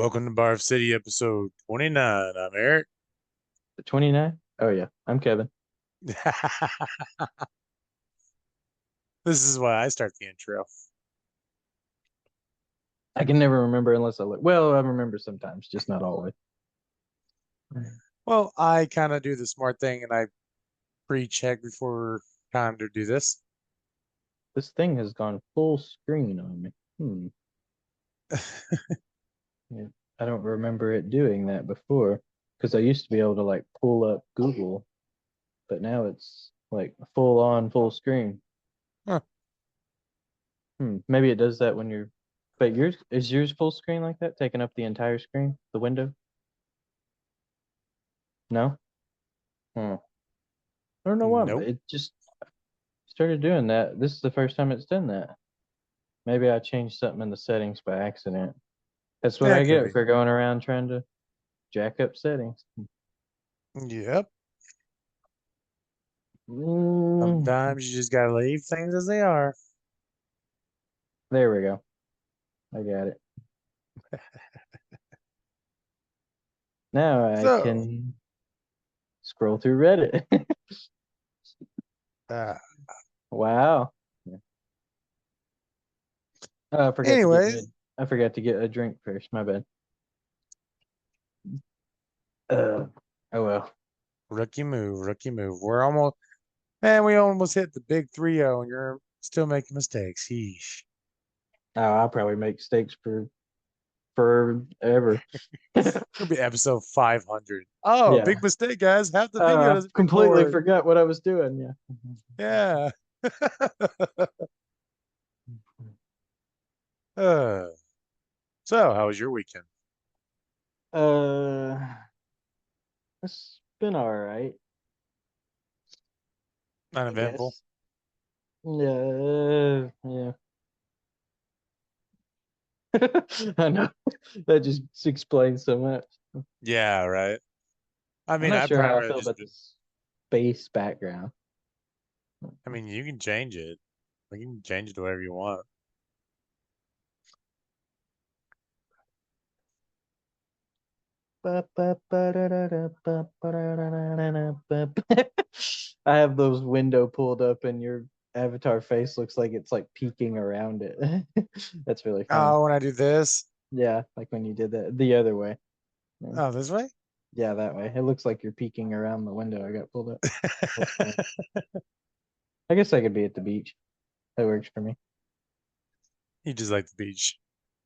Welcome to Bar City, episode 29. I'm Eric. 29? Oh yeah, I'm Kevin. This is why I start the intro. I can never remember unless I look. Well, I remember sometimes, just not always. Well, I kind of do the smart thing and I pre-check before time to do this. This thing has gone full screen on me. Yeah, I don't remember it doing that before because I used to be able to like pull up Google, but now it's like full on full screen. Huh. Maybe it does that when you're. But yours full screen like that, taking up the entire screen, the window? No. Hmm. I don't know why, but Nope. it just started doing that. This is the first time it's done that. Maybe I changed something in the settings by accident. That's what Yeah, I it could get be. for going around trying to jack up settings. Yep. Mm, Sometimes you just gotta leave things as they are. there we go. I got it. Now I So, can scroll through Reddit. uh, Wow. Yeah. Oh, anyways, I forgot to get a drink first. My bad. Uh, oh well. rookie move, rookie move. We almost hit the big 3-0 and you're still making mistakes. Yeesh. Oh, I'll probably make steaks for forever. It'll be episode 500. Oh, Yeah. big mistake, guys. Half the video doesn't Completely record. forgot what I was doing. Yeah. Yeah. uh, so, how was your weekend? Uh, it's been all right, I Uneventful. guess. Yeah. I know. That just explains so much. Yeah, right. I I'm mean, not I sure how I primarily feel just about been, this space background. I mean, you can change it. Like, you can change it to whatever you want. I have those window pulled up and your avatar face looks like it's like peeking around it. That's really funny. Oh, when I do this? Yeah, like when you did that the other way. Yeah, Oh, this way? yeah, that way. It looks like you're peeking around the window I got pulled up. That's funny. I guess I could be at the beach. That works for me. You just like the beach.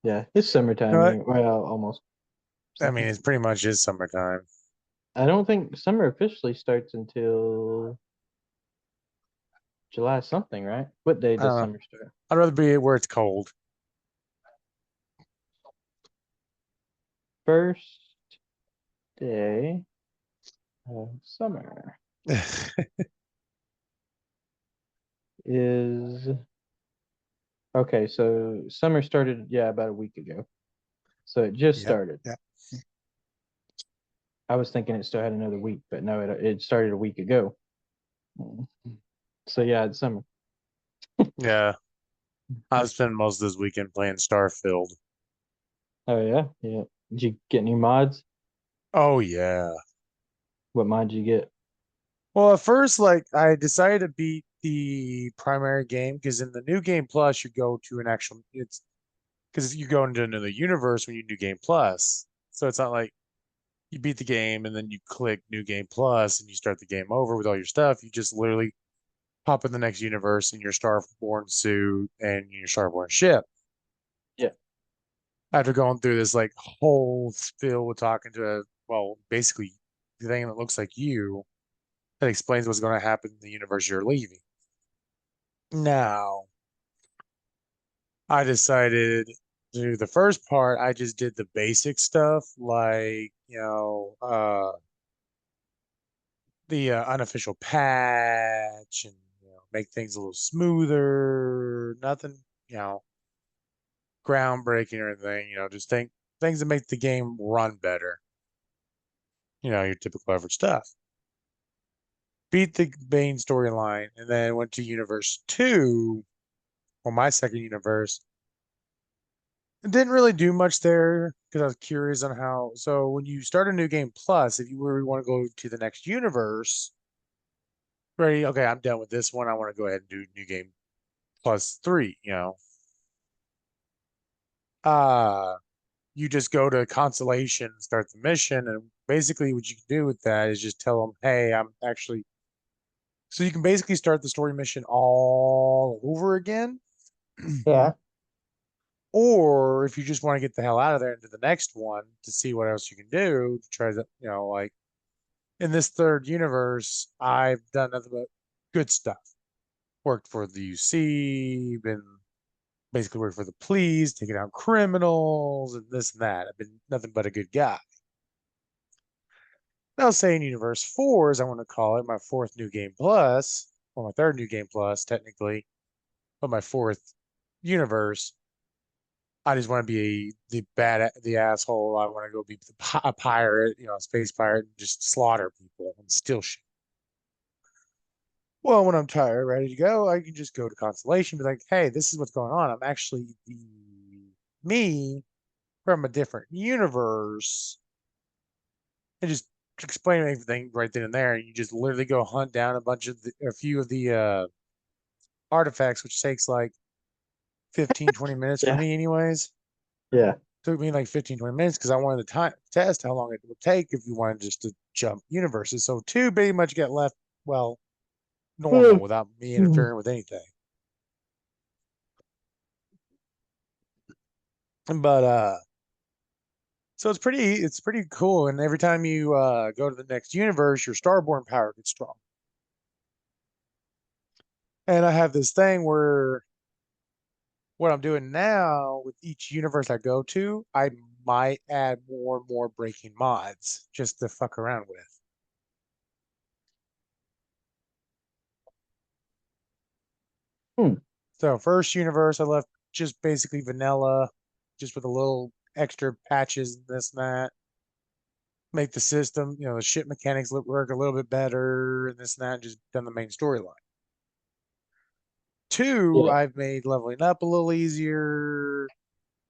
Yeah, it's You know summertime what? anyway. Well, almost. I mean, it's pretty much is summertime. I don't think summer officially starts until July something, right? What day I does don't know. summer start? I'd rather be where it's cold. First day of summer is okay. So summer started, yeah, about a week ago. So it just Yep. started. Yep. I was thinking it still had another week, but no, it started a week ago. So yeah, it's summer. Yeah. I've spent most of this weekend playing Starfield. Oh yeah, yeah. Did you get any mods? Oh, yeah. What mod did you get? Well, at first, like I decided to beat the primary game because in the new game plus you go to an actual it's because you go into another universe when you new game plus. So it's not like you beat the game and then you click new game plus and you start the game over with all your stuff. You just literally pop in the next universe in your Starborn suit and your Starborn ship. Yeah. After going through this like whole spiel with talking to basically the thing that looks like you that explains what's going to happen in the universe you're leaving. Now, I decided to do the first part. I just did the basic stuff, like the unofficial patch, and make things a little smoother. Nothing, you know, groundbreaking or anything. Just things that make the game run better. Your typical average stuff. Beat the main storyline, and then went to Universe 2, or my second universe. Didn't really do much there because I was curious on how. So when you start a new game plus, if you really want to go to the next universe, ready? Okay, I'm done with this one. I want to go ahead and do new game plus three. Uh, you just go to Constellation, start the mission, and basically what you can do with that is just tell them, "Hey, I'm actually." So you can basically start the story mission all over again. Yeah. Or if you just want to get the hell out of there into the next one to see what else you can do to try to, like in this third universe, I've done nothing but good stuff. Worked for the UC, been basically worked for the police, taking out criminals and this and that. I've been nothing but a good guy. Now, say in Universe 4, as I want to call it, my fourth new game plus, or my third new game plus, technically, but my fourth universe, I just want to be the asshole. I want to go be a pirate, a space pirate, and just slaughter people and steal shit. Well, when I'm tired, ready to go, I can just go to Constellation, be like, hey, this is what's going on. I'm actually the me from a different universe, and just explain everything right then and there. And you just literally go hunt down a few of the artifacts, which takes like 15, 20 minutes for Yeah. me, anyways. Yeah. Took me like 15, 20 minutes because I wanted to test how long it would take if you wanted just to jump universes. So two pretty much get left, well, normal without me interfering with anything. But so it's pretty cool. And every time you go to the next universe, your starborn power gets strong. And I have this thing where what I'm doing now with each universe I go to, I might add more and more breaking mods just to fuck around with. Hmm. So first universe I left just basically vanilla, just with a little extra patches and this and that. Make the system, the ship mechanics work a little bit better and this and that, just done the main storyline. Two, Yeah. I've made leveling up a little easier.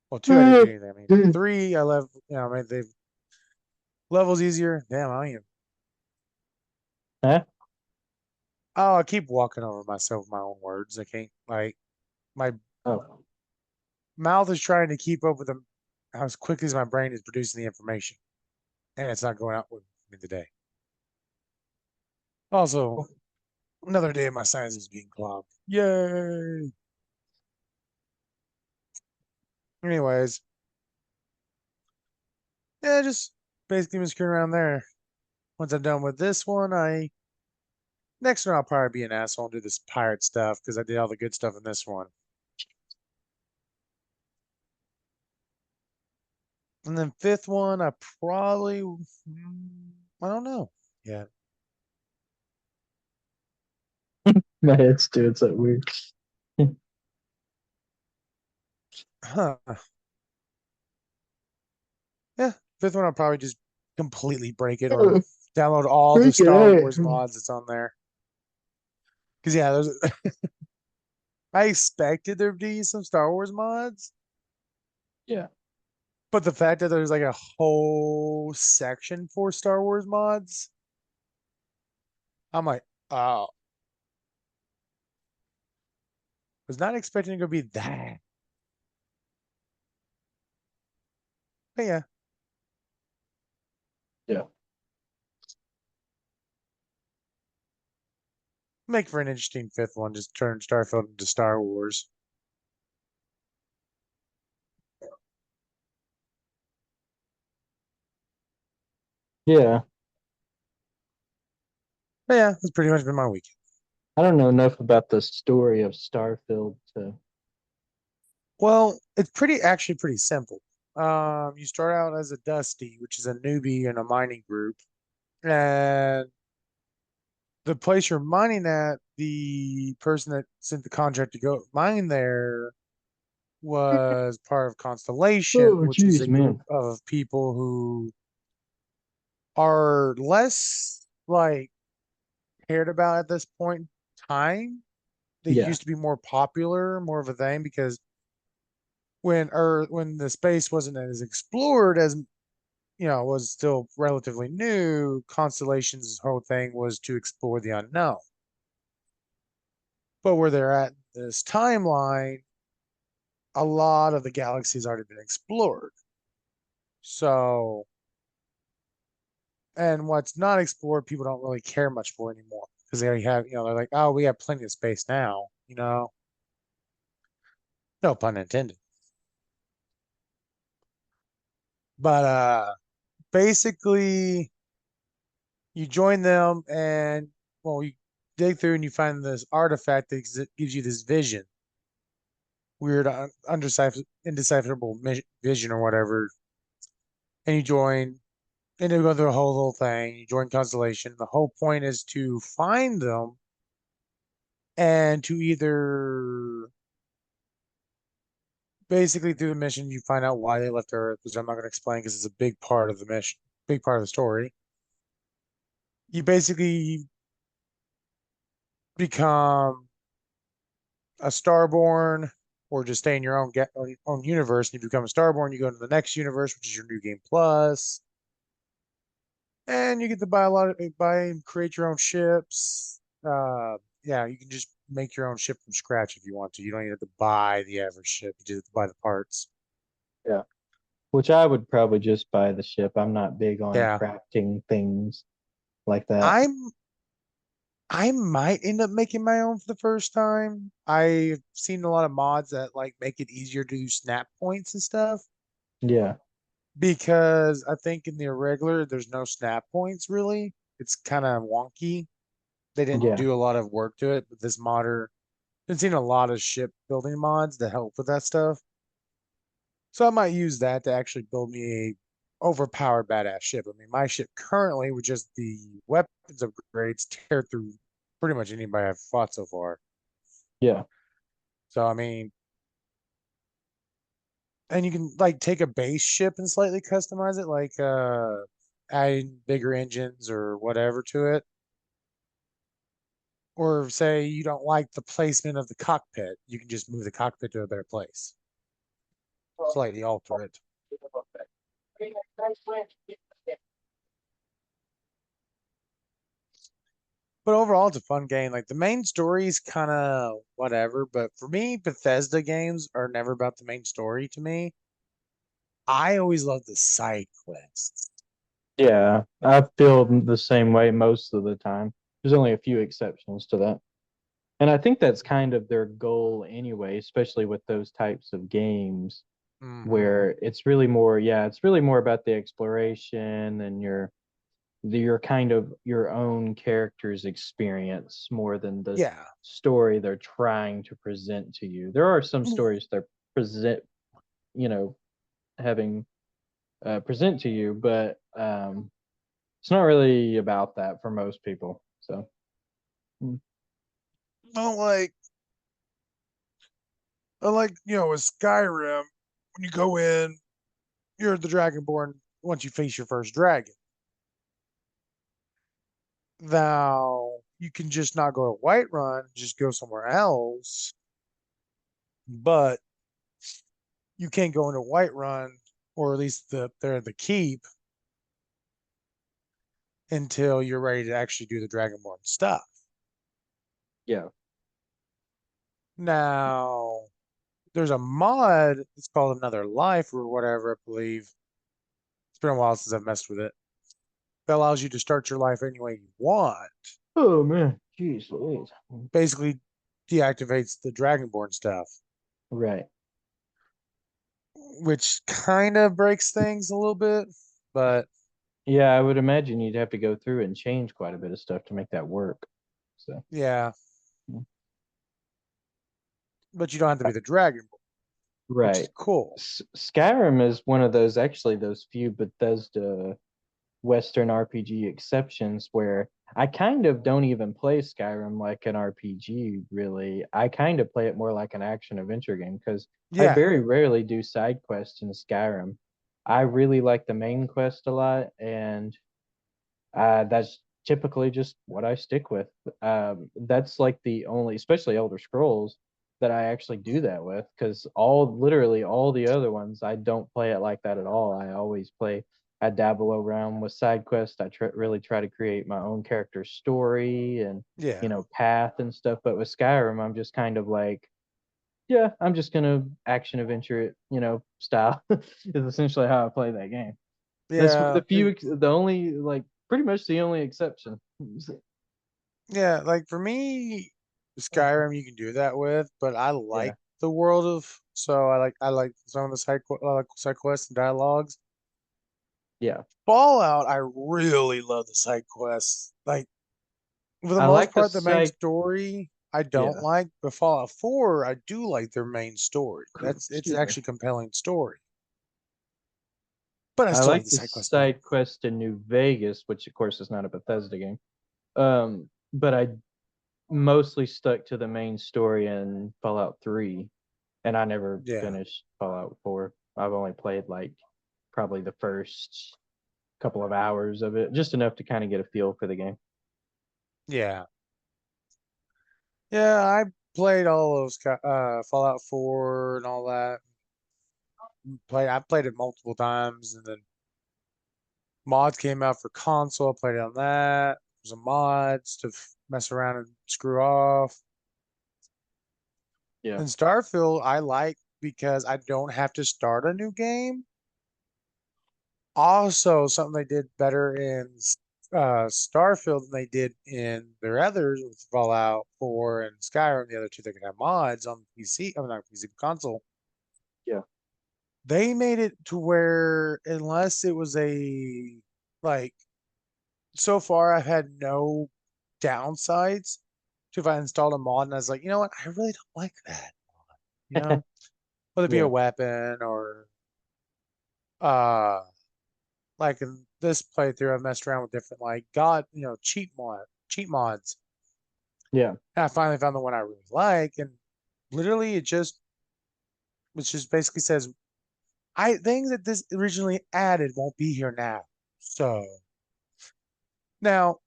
Well, two, I didn't do anything. I mean, three, I left, I made the levels easier. Damn, I am. Huh? Oh, I keep walking over myself with my own words. I can't, like, my Oh. mouth is trying to keep up with them as quickly as my brain is producing the information. And it's not going out with me today. Also, another day of my sizes being clogged. Yay! Anyways, yeah, just basically been screwing around there. Once I'm done with this one, next one I'll probably be an asshole and do this pirate stuff because I did all the good stuff in this one. And then fifth one, I don't know. Yeah. My head's doing something weird. Huh. Yeah. Fifth one, I'll probably just completely break it or download all the Freak Star it. Wars mods that's on there. Because yeah, I expected there to be some Star Wars mods, Yeah. but the fact that there's like a whole section for Star Wars mods, I'm like, oh, was not expecting it to be that. But yeah, Yeah. make for an interesting fifth one. Just turn Starfield into Star Wars. Yeah. But yeah, that's pretty much been my week. I don't know enough about the story of Starfield to. Well, it's actually pretty simple. You start out as a Dusty, which is a newbie in a mining group, and the place you're mining at, the person that sent the contract to go mine there was part of Constellation, Oh, which is a geez, group man. of people who are less like cared about at this point in time. They Yeah. used to be more popular, more of a thing because when the space wasn't as explored as was still relatively new. Constellation's whole thing was to explore the unknown. But where they're at in this timeline, a lot of the galaxy's already been explored. So, and what's not explored, people don't really care much for anymore because they already have, they're like, oh, we have plenty of space now, no pun intended. But basically, you join them and, well, you dig through and you find this artifact that gives you this vision, weird, indecipherable vision or whatever. And you join, and you go through the whole little thing. You join Constellation. The whole point is to find them and to either basically through the mission you find out why they left Earth, which I'm not going to explain because it's a big part of the mission, big part of the story. You basically become a Starborn, or just stay in your own universe. And you become a Starborn, you go into the next universe, which is your new game plus, and you get to buy a lot of buy and create your own ships. Yeah, you can just make your own ship from scratch if you want to. You don't even have to buy the average ship. You just have to buy the parts. Yeah. Which I would probably just buy the ship. I'm not big on Yeah, crafting things like that. I'm I might end up making my own for the first time. I've seen a lot of mods that like make it easier to do snap points and stuff Yeah. because I think in the irregular there's no snap points really. It's kind of wonky. They didn't Yeah. do a lot of work to it, but this modder, I've seen a lot of ship building mods that help with that stuff. So I might use that to actually build me a overpowered badass ship. I mean, my ship currently with just the weapons upgrades tear through pretty much anybody I've fought so far. Yeah. So I mean, and you can like take a base ship and slightly customize it, like adding bigger engines or whatever to it. Or say you don't like the placement of the cockpit, you can just move the cockpit to a better place, slightly alter it. But overall, it's a fun game. Like the main story is kind of whatever, but for me, Bethesda games are never about the main story to me. I always love the side quests. Yeah. I feel the same way most of the time. There's only a few exceptions to that. And I think that's kind of their goal anyway, especially with those types of games Mm-hmm. where it's really more, yeah, it's really more about the exploration and your kind of your own character's experience more than the Yeah. story they're trying to present to you. There are some stories they're present, you know, having present to you, but it's not really about that for most people. So, mm, Don't like, with Skyrim, when you go in, you're the Dragonborn once you face your first dragon. Now, you can just not go to Whiterun, just go somewhere else, but you can't go into Whiterun, or at least the keep, until you're ready to actually do the Dragonborn stuff. yeah, Now, there's a mod, it's called Another Life or whatever, I believe. It's been a while since I've messed with it. That allows you to start your life any way you want. oh man, jeez Louise. Basically, deactivates the Dragonborn stuff, Right. which kind of breaks things a little bit. But Yeah, I would imagine you'd have to go through and change quite a bit of stuff to make that work. So, yeah, mm, but you don't have to be the Dragonborn, which is right. cool. Skyrim is one of those, actually, those few Bethesda Western RPG exceptions where I kind of don't even play Skyrim like an RPG, really. I kind of play it more like an action adventure game because I Yeah. very rarely do side quests in Skyrim. I really like the main quest a lot, and that's typically just what I stick with. That's like the only, especially Elder Scrolls. that I actually do that with, because literally all the other ones I don't play it like that at all. I always play. I dabble around with side quests. Really try to create my own character story and Yeah. path and stuff. But with Skyrim, I'm just kind of like, yeah, I'm just gonna action adventure it, style is essentially how I play that game. That's Yeah. the only, like, pretty much the only exception. Yeah. Like for me, Skyrim you can do that with, but I Yeah, like the world of so I like some of the side quests and dialogues. yeah. Fallout, I really love the side quests. Like for the I most like the part, the main side. story I don't Yeah. like, but Fallout 4, I do like their main story. It's Excuse me. actually compelling story. But I I still like like the the side quest better. side quest in New Vegas, which of course is not a Bethesda game. But I mostly stuck to the main story in Fallout 3, and I never Yeah. finished Fallout 4. I've only played like probably the first couple of hours of it, just enough to kind of get a feel for the game. Yeah. Yeah, I played all of Fallout 4 and all that. I played it multiple times and then mods came out for console. I played it on that. There's a mods to mess around and screw off. Yeah. And Starfield, I like because I don't have to start a new game. Also, something they did better in Starfield than they did in their others with Fallout 4 and Skyrim, the other two that could have mods on PC, I mean, not PC console. Yeah. They made it to where unless it was like so far I've had no downsides to if I installed a mod and I was like, you know what, I really don't like that. You know, whether it be a Yeah. weapon or uh like in this playthrough I've messed around with different like cheat mods. Yeah. And I finally found the one I really like and literally it just basically says I things that this originally added won't be here now. So now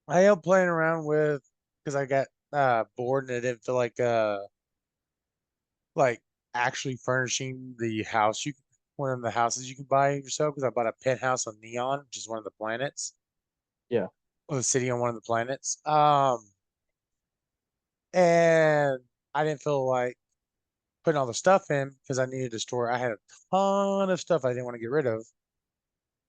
I am playing around with because I got bored and I didn't feel like actually furnishing the house you one of the houses you can buy yourself because I bought a penthouse on Neon, which is one of the planets, Yeah. or the city on one of the planets. And I didn't feel like putting all the stuff in because I needed to store. I had a ton of stuff I didn't want to get rid of.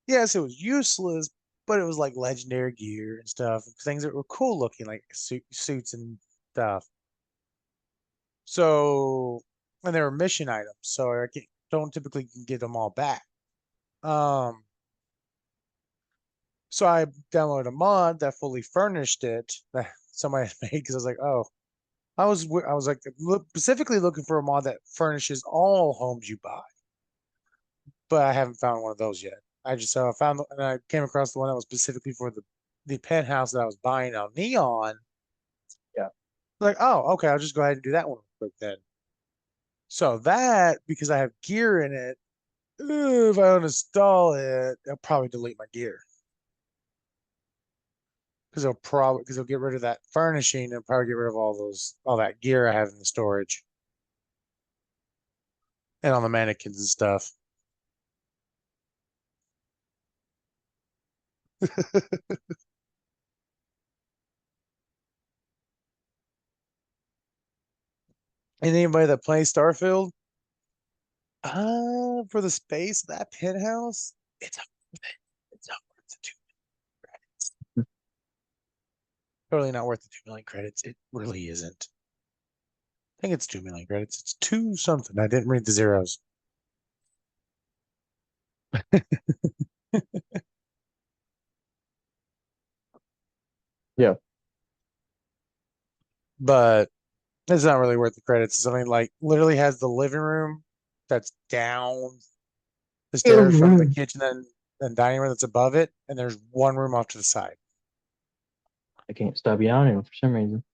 Yes, it was useless, but it was like legendary gear and stuff, things that were cool looking, like suits and stuff. So, and they were mission items, so don't typically get them all back. Um, so I downloaded a mod that fully furnished it that somebody had made because I was like, oh, I was like specifically looking for a mod that furnishes all homes you buy, but I haven't found one of those yet. I just found and I came across the one that was specifically for the penthouse that I was buying on Neon. Yeah. Like, oh, okay, I'll just go ahead and do that one real quick then. So that because I have gear in it, if I uninstall it, it'll probably delete my gear because they'll get rid of that furnishing and probably get rid of all that gear I have in the storage and on the mannequins and stuff. And anybody that plays Starfield, for the space that penthouse, it's not worth the 2 credits. Totally not worth the 2 million credits. It really isn't. I think it's 2 million credits. It's two something. I didn't read the zeros, Yeah. but it's not really worth the credits. It's only like literally has the living room that's down the stairs from the kitchen and dining room that's above it, and there's one room off to the side. I can't stop yawning for some reason.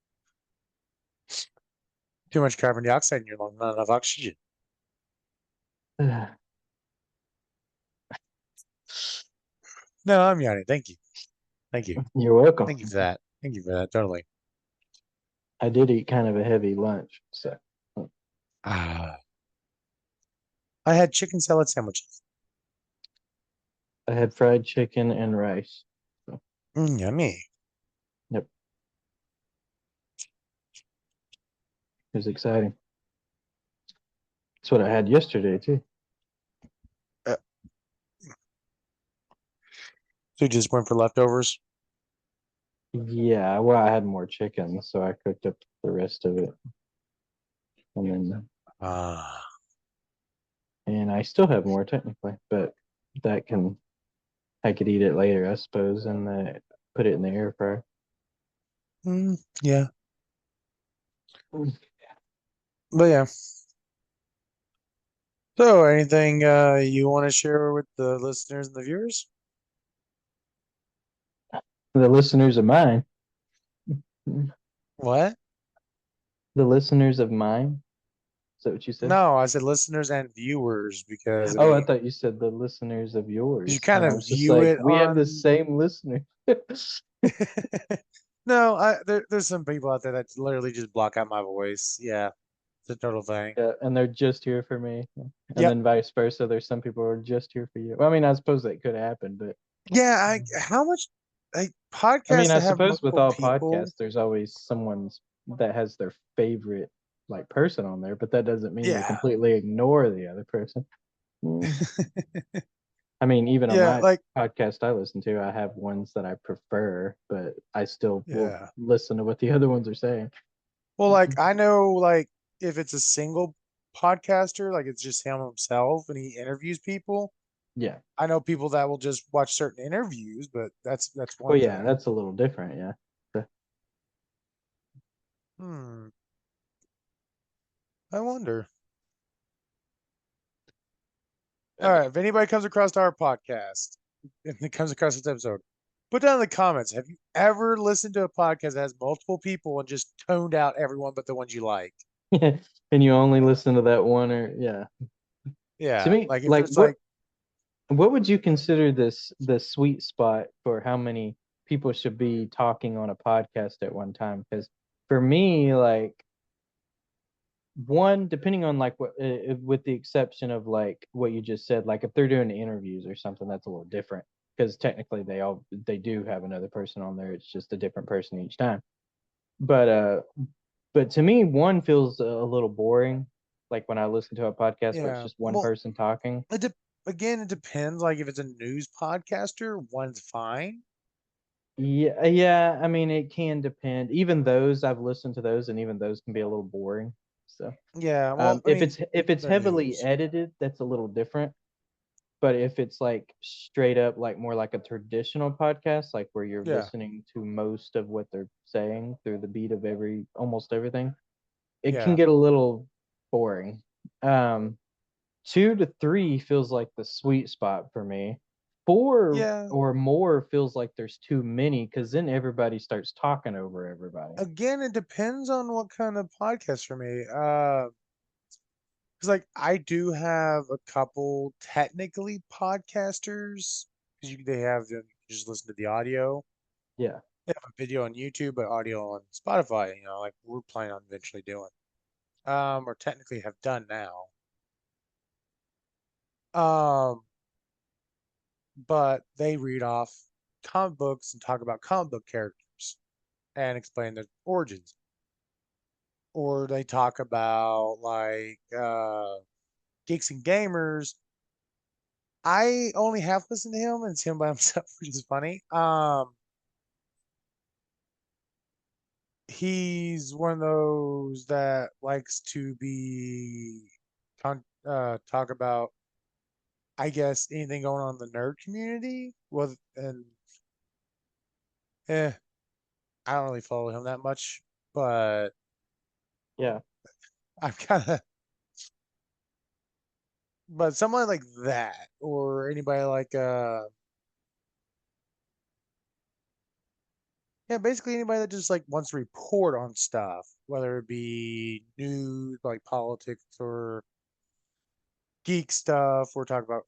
Too much carbon dioxide in your lungs, not enough oxygen. No, I'm yawning. Thank you. Thank you. You're welcome. Thank you for that. Thank you for that. Totally. I did eat kind of a heavy lunch, so Ah, I had chicken salad sandwiches. I had fried chicken and rice. So, Yummy. yep, it was exciting. That's what I had yesterday too. Uh, so you just went for leftovers? Yeah, well, I had more chicken, so I cooked up the rest of it, and then Ah, and I still have more technically, but that can I could eat it later, I suppose, and put it in the air fryer. yeah. But yeah. So anything you want to share with the listeners and the viewers? The listeners of mine, What? the listeners of mine. Is that what you said? No, I said listeners and viewers because I Oh, I mean, thought you said the listeners of you yours, kind and I of was just view like, it we have the on. same listener. No, there's some people out there that literally just block out my voice. Yeah, it's a total thing. Yeah, and they're just here for me, and Yep. then vice versa. There's some people who are just here for you. Well, I mean, I suppose that could happen, but Yeah, how much like I mean, podcasts I that have suppose with multiple all people? podcasts, there's always someone's that has their favorite like person on there, but that doesn't mean they Yeah. completely ignore the other person. Mm. I mean, even on Yeah, my like podcast I listen to, I have ones that I prefer, but I still will yeah. listen to what the other ones are saying. Well, like I know like if it's a single podcaster, like it's just him himself and he interviews people. Yeah. I know people that will just watch certain interviews, but that's Well, one yeah, thing. that's a little different. Yeah. Hmm. I wonder. All right, if anybody comes across our podcast, if it comes across this episode, put down in the comments. Have you ever listened to a podcast that has multiple people and just toned out everyone but the ones you like? And you only listen to that one, or yeah. To Yeah, me, like if like there's like, what would you consider this the sweet spot for how many people should be talking on a podcast at one time? Because for me, like one, depending on like what, with the exception of like what you just said, like if they're doing interviews or something, that's a little different because technically they do have another person on there. It's just a different person each time. But but to me, one feels a little boring. Like when I listen to a podcast where it's yeah, just one well, person talking. it de- again, it depends. Like if it's a news podcaster, one's fine. Yeah, yeah. I mean, it can depend. Even those I've listened to those, and even those can be a little boring. So, Yeah, well, I mean, if it's they're heavily news. edited, that's a little different. But if it's like straight up, like more like a traditional podcast, like where you're Yeah, listening to most of what they're saying through the beat of almost everything, it can yeah, get a little boring. Um, 2 to 3 feels like the sweet spot for me. Four yeah. or more feels like there's too many because then everybody starts talking over everybody. Again, it depends on what kind of podcast for me. Because like I do have a couple technically podcasters because they have them you just listen to the audio. Yeah. They have a video on YouTube, but audio on Spotify. You know, like we're planning on eventually doing. Or technically have done now. Um, but they read off comic books and talk about comic book characters and explain their origins. Or they talk about like geeks and gamers. I only half listened to him and it's him by himself, which is funny. He's one of those that likes to be talk about I guess anything going on in the nerd community. Well, and eh, I don't really follow him that much, but Yeah. I'm kind of, but someone like that, or anybody like, yeah, basically anybody that just like wants to report on stuff, whether it be news, like politics, or geek stuff, or talk about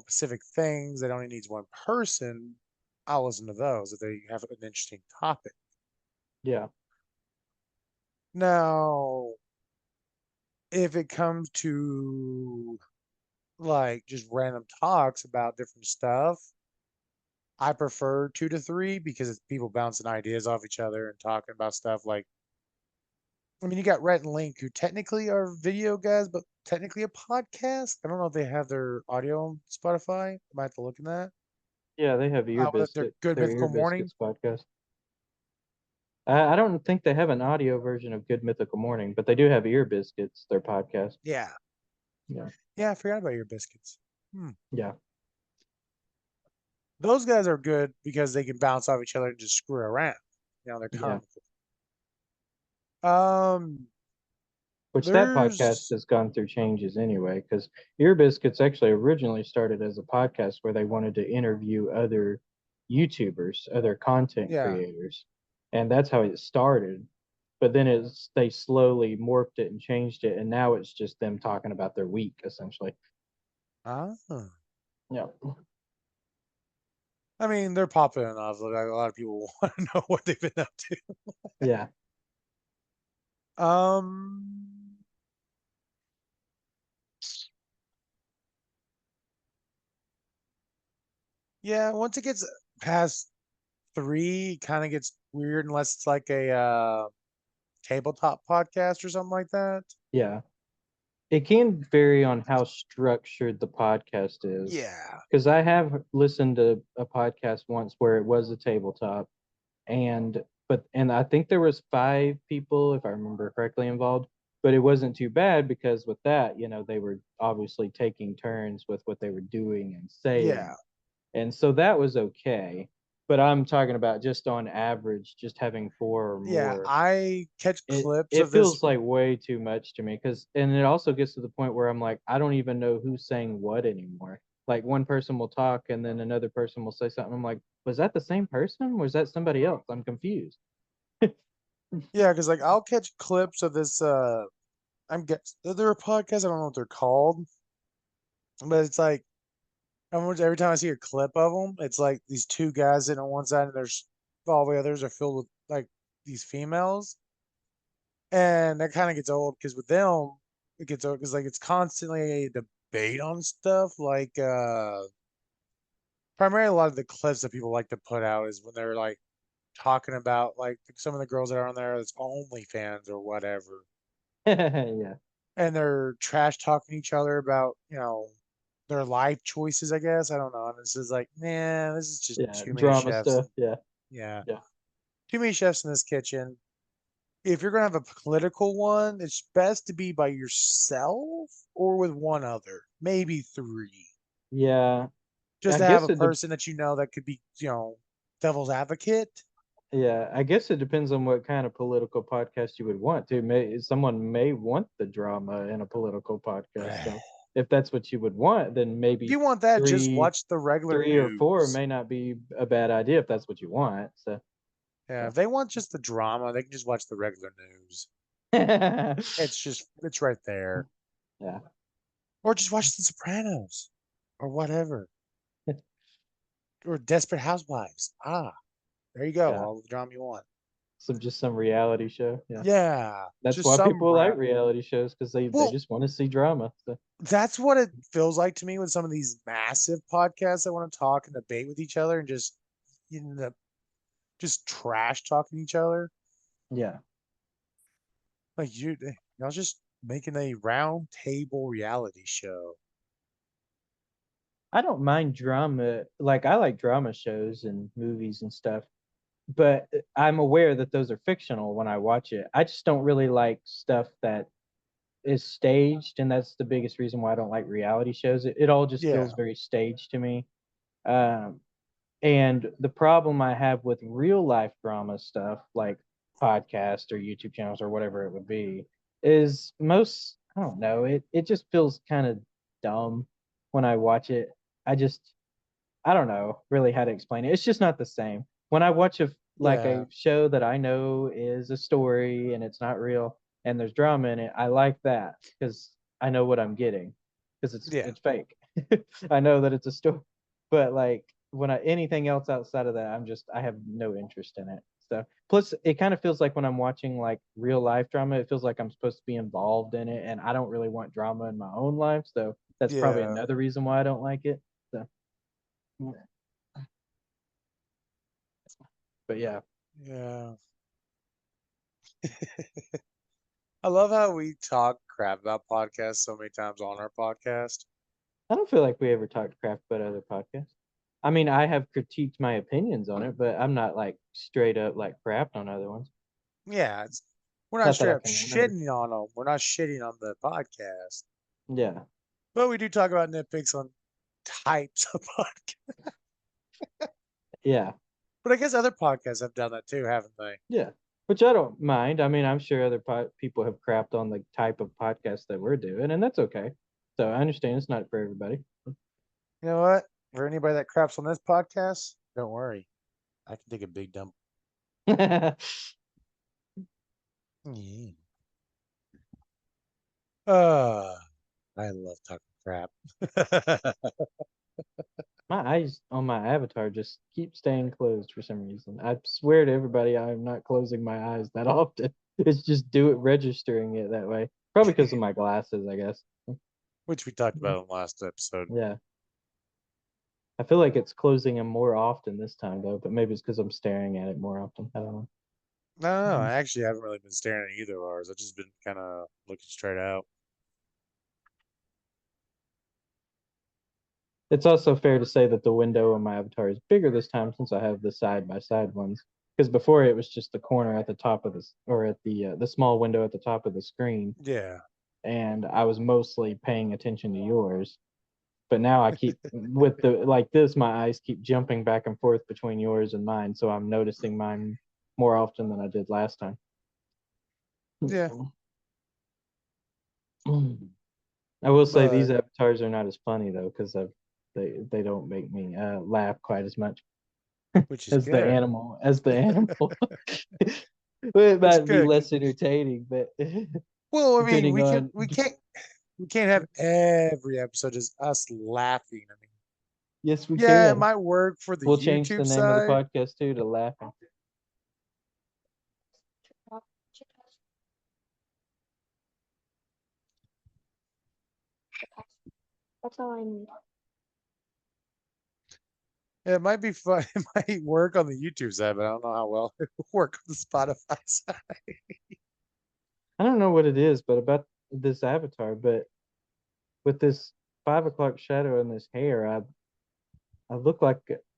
specific things that only needs one person. I'll listen to those if they have an interesting topic. Yeah. Now, if it comes to like just random talks about different stuff, I prefer 2 to 3 because it's people bouncing ideas off each other and talking about stuff like, I mean, you got Rhett and Link, who technically are video guys, but technically a podcast. I don't know if they have their audio on Spotify. I might have to look in that. Yeah, they have Ear But they're Biscuit, Good their Ear Mythical Morning. Biscuits podcast. I don't think they have an audio version of Good Mythical Morning, but they do have Ear Biscuits, their podcast. Yeah. Yeah. Yeah, I forgot about your biscuits. Hmm. Yeah. Those guys are good because they can bounce off each other and just screw around. They're Yeah. comical. Um, Which that podcast there's has gone through changes anyway, because Ear Biscuits actually originally started as a podcast where they wanted to interview other YouTubers, other content yeah. creators, and that's how it started. But then they slowly morphed it and changed it, and now it's just them talking about their week essentially. Ah. Yeah, I mean, they're popular enough. Like, a lot of people want to know what they've been up to. yeah, Um, yeah, once it gets past 3, it kind of gets weird unless it's like a tabletop podcast or something like that. yeah. It can vary on how structured the podcast is, Yeah. because I have listened to a podcast once where it was a tabletop and I think there was 5 people, if I remember correctly, involved, but it wasn't too bad because with that, they were obviously taking turns with what they were doing and Yeah. saying, and so that was okay. But I'm talking about just on average, just having 4 or Yeah. more, I catch it clips it of this. feels like way too much to me, because and it also gets to the point where I'm like, I don't even know who's saying what anymore. Like one person will talk and then another person will say something. I'm like, was that the same person? Was that somebody else? I'm confused. Yeah, because like I'll catch clips of this. I'm guess they're a podcast. I don't know what they're called, but it's like almost every time I see a clip of them, it's like these 2 guys sitting on one side, and there's all the others are filled with like these females, and that kind of gets old because with them it gets old because like it's constantly a debate on stuff. Like primarily a lot of the clips that people like to put out is when they're like talking about like some of the girls that are on there that's OnlyFans or whatever, Yeah, and they're trash talking each other about their life choices. I guess I don't know. And this is like, man, this is just yeah, too many drama chefs. stuff. Yeah, Yeah, yeah, too many chefs in this kitchen. If you're gonna have a political one, it's best to be by yourself or with one other, maybe 3, yeah. just I to have guess a it. De- person that that could be devil's advocate. yeah, I guess it depends on what kind of political podcast you would want to. Someone may want the drama in a political podcast. So If if that's what you would want, then maybe you want that, just three, watch the regular 3 or 4 news. may not be a bad idea if that's what you want. So Yeah, yeah, if they want just the drama, they can just watch the regular news. It's right there. yeah, Or just watch The Sopranos or whatever. Or Desperate Housewives. Ah, there you go. yeah. All the drama you want. Some reality show. Yeah, Yeah, that's just why some people like rap. reality shows, because they Well, just want to see drama. So that's what it feels like to me with some of these massive podcasts that want to talk and debate with each other and just end up just trash talking each other. yeah. Like y'all just making a round table reality show. I don't mind drama. Like I like drama shows and movies and stuff, but I'm aware that those are fictional when I watch it. I just don't really like stuff that is staged, and that's the biggest reason why I don't like reality shows. It all just feels Yeah, very staged to me. Um, and the problem I have with real life drama stuff, like podcasts or YouTube channels or whatever it would be, is I don't know, it just feels kind of dumb when I watch it. I just I don't know really how to explain it. It's just not the same. When I watch a yeah, show that I know is a story and it's not real and there's drama in it, I like that because I know what I'm getting because yeah. it's fake. I know that it's a story, but like when I anything else outside of that, I have no interest in it. So plus, it kind of feels like when I'm watching like real life drama, it feels like I'm supposed to be involved in it, and I don't really want drama in my own life. So that's probably Yeah. another reason why I don't like it. So, but yeah, Yeah. I love how we talk crap about podcasts so many times on our podcast. I don't feel like we ever talked crap about other podcasts. I mean, I have critiqued my opinions on it, but I'm not like straight up like crap on other ones. Yeah, we're not Not that straight I up can remember. shitting on them. We're not shitting on the podcast, Yeah, but we do talk about nitpicks on types of podcasts. yeah, But I guess other podcasts have done that too, haven't they? yeah. Which I don't mind. I mean, I'm sure other people have crapped on the type of podcast that we're doing, and that's okay. So I understand it's not for everybody. You know what? For anybody that craps on this podcast, don't worry. I can take a big dump. Yeah. Uh, I love talking crap. My eyes on my avatar just keep staying closed for some reason. I swear to everybody, I'm not closing my eyes that often. It's just do it registering it that way. Probably because of my glasses, I guess. Which we talked about in the last episode. Yeah. I feel like it's closing them more often this time though, but maybe it's because I'm staring at it more often. I don't know. No, I actually haven't really been staring at either of ours. I've just been kind of looking straight out. It's also fair to say that the window on my avatar is bigger this time since I have the side by side ones. Because before it was just the corner at the top of this, or at the small window at the top of the screen, Yeah. and I was mostly paying attention to yours. But now I keep with the like this, my eyes keep jumping back and forth between yours and mine, so I'm noticing mine more often than I did last time. Yeah. I will say these But avatars are not as funny though, because they don't make me laugh quite as much which is as the good. animal as the animal. Well, it It's might be good. less entertaining, but Well, I mean, depending on we can't have every episode just us laughing. I mean, yes, we yeah, it can. might work for the We'll change the YouTube name of the side. podcast too to laughing. That's all I need. It might be fun. It might work on the YouTube side, but I don't know how well it will work on the Spotify side. I don't know what it is, but about this avatar, but with this 5 o'clock shadow in this hair, I look like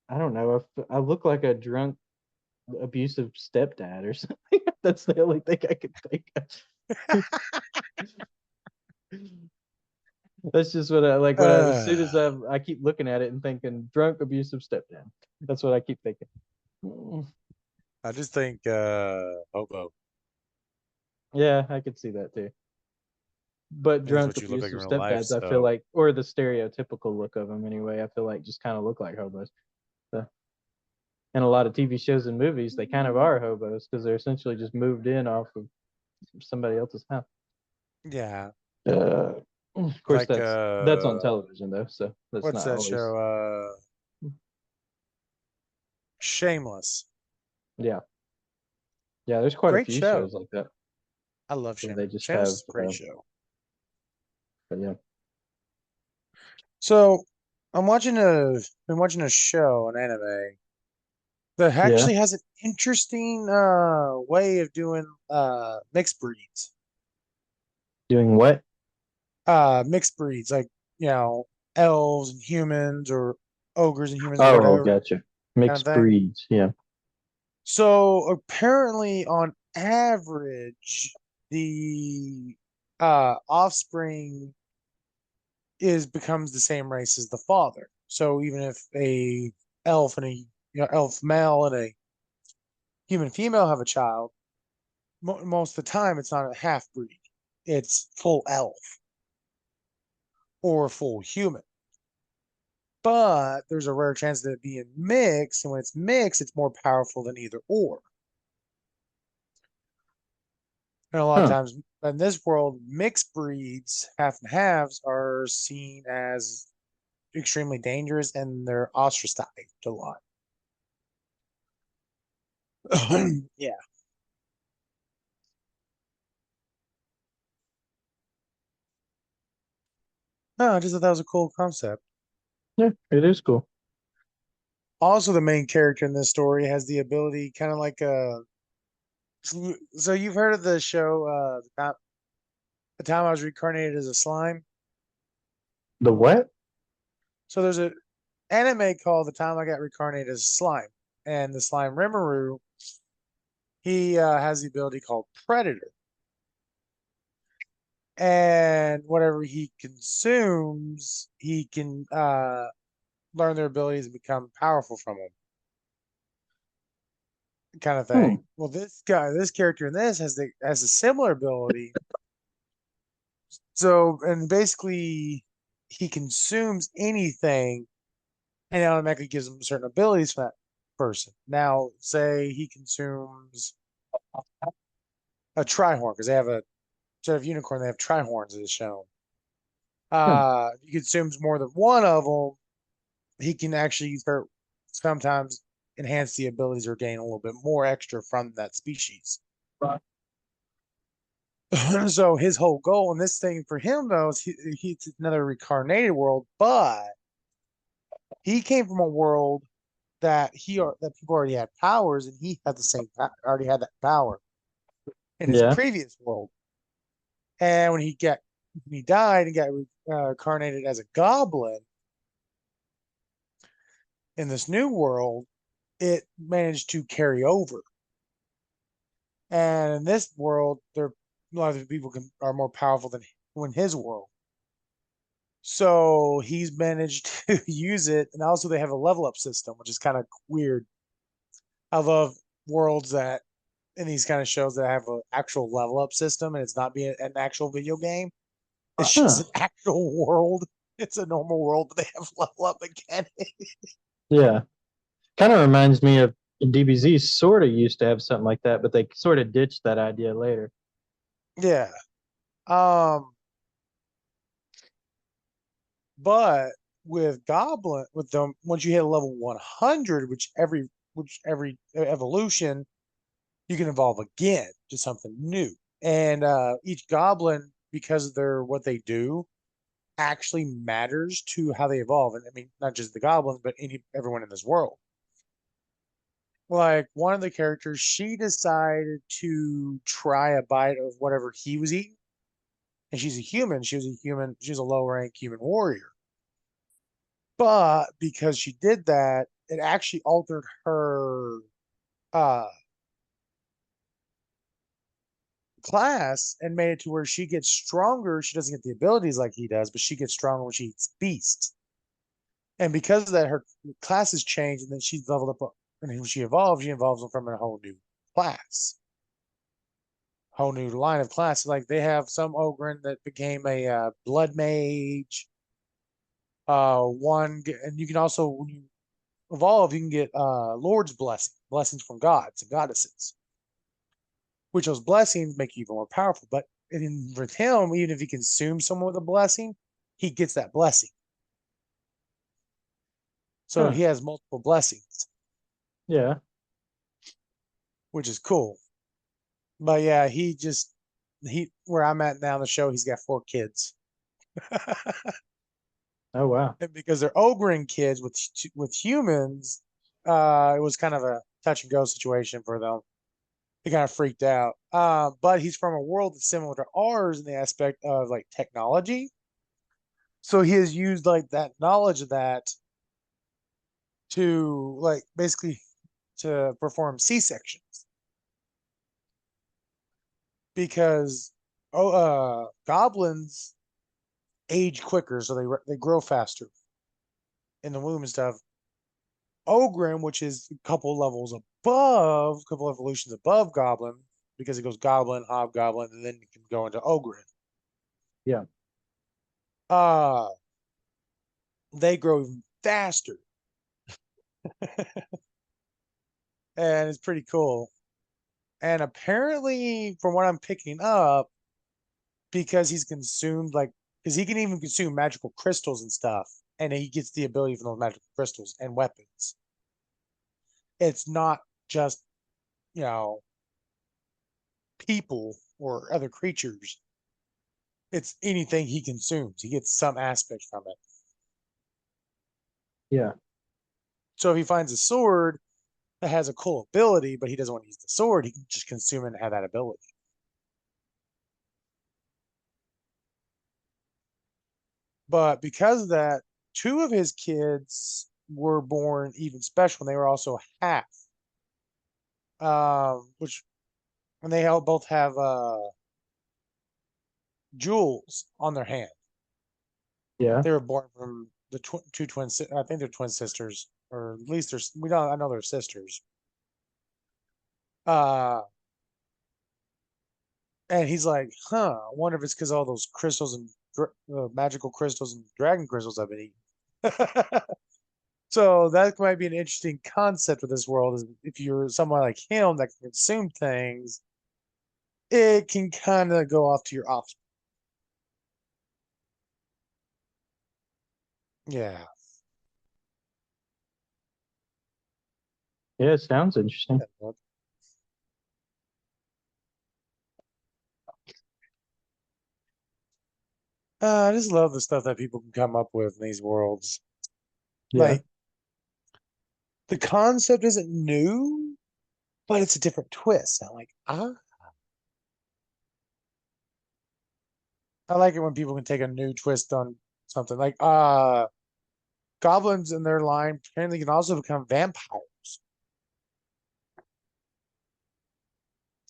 I don't know. I look like a drunk, abusive stepdad or something. That's the only thing I can think of. That's just what I like. When as soon as Uh, I keep looking at it and thinking drunk, abusive stepdad. That's what I keep thinking. I just think hobo. Yeah, I could see that too. But That's drunk, what you look like in abusive real life. stepdads, I feel So like, or the stereotypical look of them anyway. I feel like just kind of look like hobos. So, and a lot of TV shows and movies, they kind of are hobos because they're essentially just moved in off of somebody else's house. yeah, Of course, like that's on television though, so that's what's not that always. show? Shameless. Yeah, yeah. There's quite a Great few show. shows like that I love where Shameless. they just Shameless have. is a great show. But yeah, So been watching a show, an anime that yeah. actually has an interesting way of doing mixed breeds. Doing what? Mixed breeds, like, you know, elves and humans or ogres and humans or Oh, whatever gotcha. kind of Mixed thing. breeds. Yeah. So apparently on average, the offspring is becomes the same race as the father. So even if a elf and a elf male and a human female have a child, most of the time it's not a half breed. It's full elf or full human. But there's a rare chance that it being mixed, and when it's mixed, it's more powerful than either or. And a lot of Huh. times in this world, mixed breeds, half and halves, are seen as extremely dangerous and they're ostracized a lot. Yeah. No, I just thought that was a cool concept. Yeah, it is cool. Also, the main character in this story has the ability, kind of like so you've heard of the show, the time I was reincarnated as a slime. The what? So there's a anime called The Time I Got Reincarnated as a Slime, and the slime Rimuru, he has the ability called Predator, and whatever he consumes, he can learn their abilities and become powerful from them, kind of Hmm. thing. Well, this character in this has a similar ability. So, and basically, he consumes anything, and it automatically gives him certain abilities for that person. Now, say he consumes a trihorn because they have a instead of unicorn, they have trihorns as shown. Hmm. He consumes more than one of them. He can actually start sometimes enhance the abilities or gain a little bit more extra from that species. So his whole goal in this thing for him though is he's another reincarnated world, but he came from a world that people already had powers, and he had the same already had that power in his Yeah. previous world. And when he died and got reincarnated as a goblin in this new world, it managed to carry over. And in this world, a lot of the people are more powerful than in his world. So he's managed to use it, and also they have a level up system, which is kind of weird. I love worlds that in these kind of shows that have an actual level up system, and it's not being an actual video game. It's just Huh. an actual world. It's a normal world, but they have level up mechanics. Yeah. Kind of reminds me of DBZ sort of used to have something like that, but they sort of ditched that idea later. Yeah. Um, but with them, once you hit a level 100, which every evolution you can evolve again to something new. And each goblin, because of their what they do, actually matters to how they evolve. And I mean, not just the goblins, but everyone in this world. Like one of the characters, she decided to try a bite of whatever he was eating, and she's a human. She was a human. She was a low rank human warrior. But because she did that, it actually altered her uh, class and made it to where she gets stronger. She doesn't get the abilities like he does, but she gets stronger when she eats beasts. And because of that, her classes change, and then she's leveled up. And when she evolves from a whole new class, whole new line of classes. Like they have some Ogren that became a blood mage. And you can also when you evolve, you can get Lord's blessings from gods and goddesses, which those blessings make you even more powerful. But with him, even if he consumes someone with a blessing, he gets that blessing. So Huh. he has multiple blessings, Yeah. which is cool. But yeah, he where I'm at now in the show, he's got 4 kids. Oh wow. And because they're ogring kids with humans, it was kind of a touch and go situation for them. They kind of freaked out. But he's from a world that's similar to ours in the aspect of like technology. So he has used like that knowledge of that to like basically to perform C-sections because goblins age quicker, so they grow faster in the womb and stuff. Ogren, which is a couple evolutions above Goblin, because it goes Goblin, Hobgoblin, and then you can go into Ogren. Yeah. Uh they grow even faster, and it's pretty cool. And apparently, from what I'm picking up, because he's consumed because he can even consume magical crystals and stuff, and he gets the ability from those magical crystals and weapons. It's not just you know, people or other creatures. It's anything he consumes. He gets some aspect from it. Yeah. So if he finds a sword that has a cool ability, but he doesn't want to use the sword, he can just consume it and have that ability. But because of that, two of his kids were born even special, and they were also half. Which and they all both have jewels on their hand. Yeah. They were born from the two twin. I think they're twin sisters, or at least they're. We don't. I know they're sisters. Uh, and he's like, huh. I wonder if it's because all those crystals and magical crystals and dragon crystals I've been eating. So that might be an interesting concept of this world. Is if you're someone like him that can consume things, it can kind of go off to your offspring. Yeah. Yeah. It sounds interesting. I just love the stuff that people can come up with in these worlds. Yeah. Like the concept isn't new, but it's a different twist. I'm like, I like it when people can take a new twist on something. Like goblins in their line apparently can also become vampires.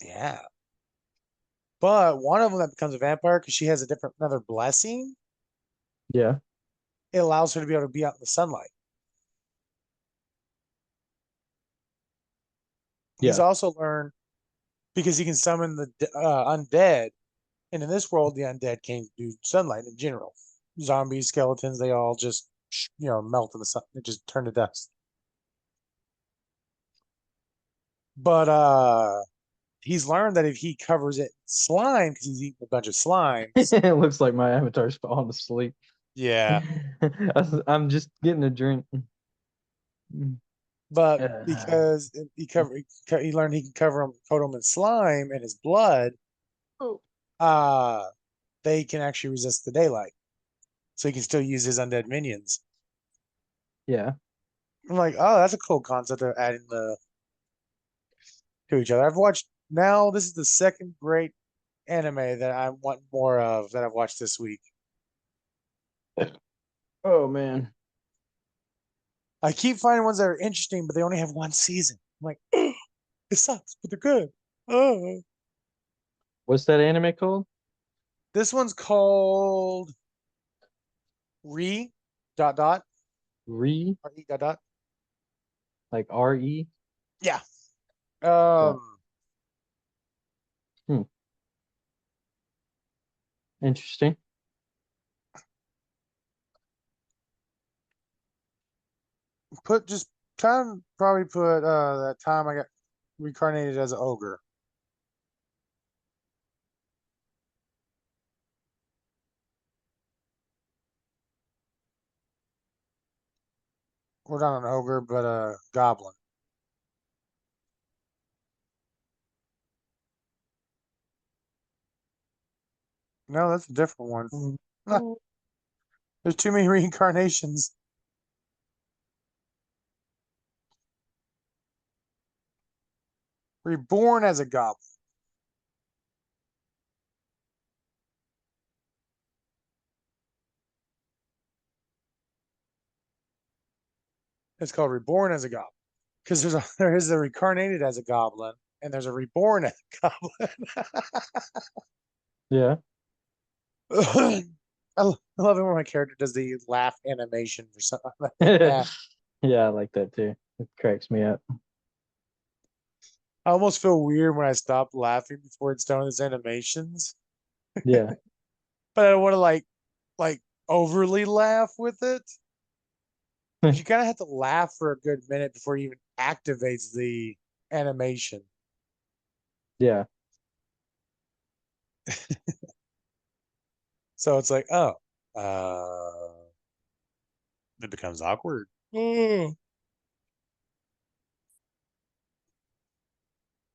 Yeah. But one of them that becomes a vampire because she has a different another blessing, Yeah. it allows her to be able to be out in the sunlight. He's Yeah. also learned because he can summon the undead, and in this world, the undead can't do sunlight in general. Zombies, skeletons, they all just melt in the sun. They just turn to dust. But he's learned that if he covers it in slime, because he's eaten a bunch of slimes. It looks like my avatar's falling asleep. Yeah. I'm just getting a drink. But Uh, because he learned he can coat him in slime and his blood, oh. uh, they can actually resist the daylight. So he can still use his undead minions. Yeah. I'm like, oh, that's a cool concept of adding the to each other. I've watched now. This is the second great anime that I want more of that I've watched this week. Oh man. I keep finding ones that are interesting, but they only have one season. I'm like, it sucks, but they're good. Oh, What's that anime called? this one's called Re dot dot Re, R E dot dot. like RE. Yeah. Oh. Hmm. Interesting. Put just kind of probably put that time I got reincarnated as an ogre. Or not an ogre, but a goblin. No, that's a different one. There's too many reincarnations. Reborn as a goblin. It's called Reborn as a Goblin because there is a reincarnated as a goblin and there's a reborn as a Yeah. goblin. I love it when my character does the laugh animation for something. Yeah, Yeah, I like that too. It cracks me up. I almost feel weird when I stop laughing before it's done with its animations, Yeah. but I don't want to like overly laugh with it because you kind of have to laugh for a good minute before it even activates the animation. Yeah. So it's like, oh, uh, it becomes awkward. Mm.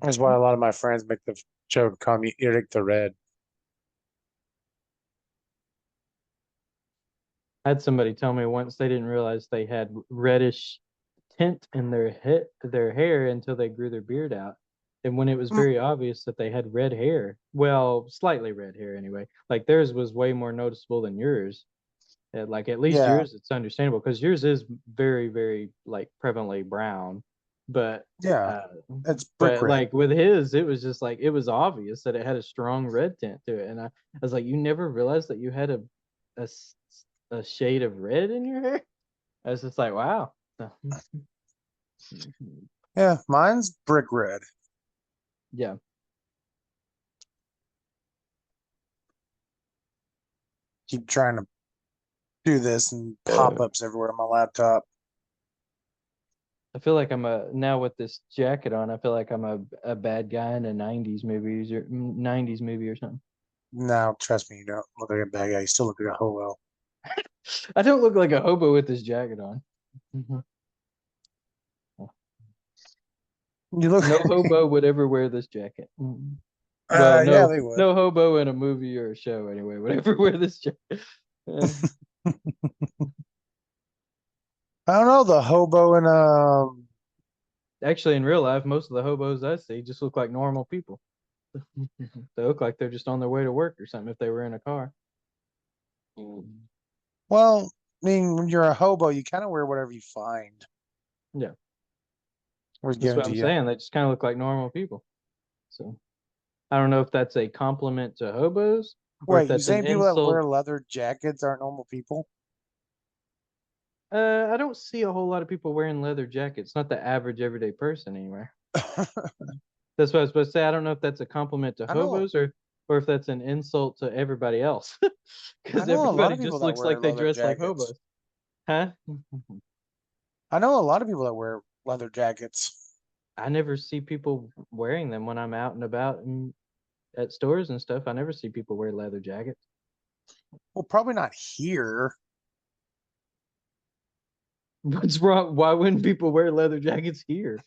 That's why a lot of my friends make the joke, call me Eric the Red. I had somebody tell me once they didn't realize they had reddish tint in their hair until they grew their beard out. And when it was Mm, very obvious that they had red hair, well, slightly red hair anyway. Like theirs was way more noticeable than yours. Like at least yeah, yours, it's understandable because yours is very, very like prevalently brown. But yeah, uh, it's brick but red. like with his, it was just like it was obvious that it had a strong red tint to it. And I was like, you never realized that you had a, s- a shade of red in your hair? I was just like, wow. Yeah, mine's brick red. Yeah. Keep trying to do this and Uh, pop-ups everywhere on my laptop. I feel like I'm a now with this jacket on. I feel like I'm a bad guy in a '90s movie or something. Now, trust me, you don't look like a bad guy. You still look like a hobo. I don't look like a hobo with this jacket on. Mhm. You look, No hobo would ever wear this jacket. Mhm. Well, yeah, they would. no hobo in a movie or a show anyway would ever wear this jacket. I don't know the hobo and Actually, in real life, most of the hobos I see just look like normal people. They look like they're just on their way to work or something if they were in a car. well, I mean, when you're a hobo, you kind of wear whatever you find Yeah, was that's given what to I'm you. saying. They just kind of look like normal people. So I don't know if that's a compliment to hobos or if Wait, you that's an saying people that wear insult. leather jackets aren't normal people? I don't see a whole lot of people wearing leather jackets. Not the average everyday person anywhere. That's what I was supposed to say. I don't know if that's a compliment to I know, hobos or if that's an insult to everybody else. I Because know a lot everybody of people just that looks wear like they leather dress like jackets. hobos. Huh? I know a lot of people that wear leather jackets. I never see people wearing them when I'm out and about and at stores and stuff. I never see people wear leather jackets. Well, probably not here. What's wrong? Why wouldn't people wear leather jackets here?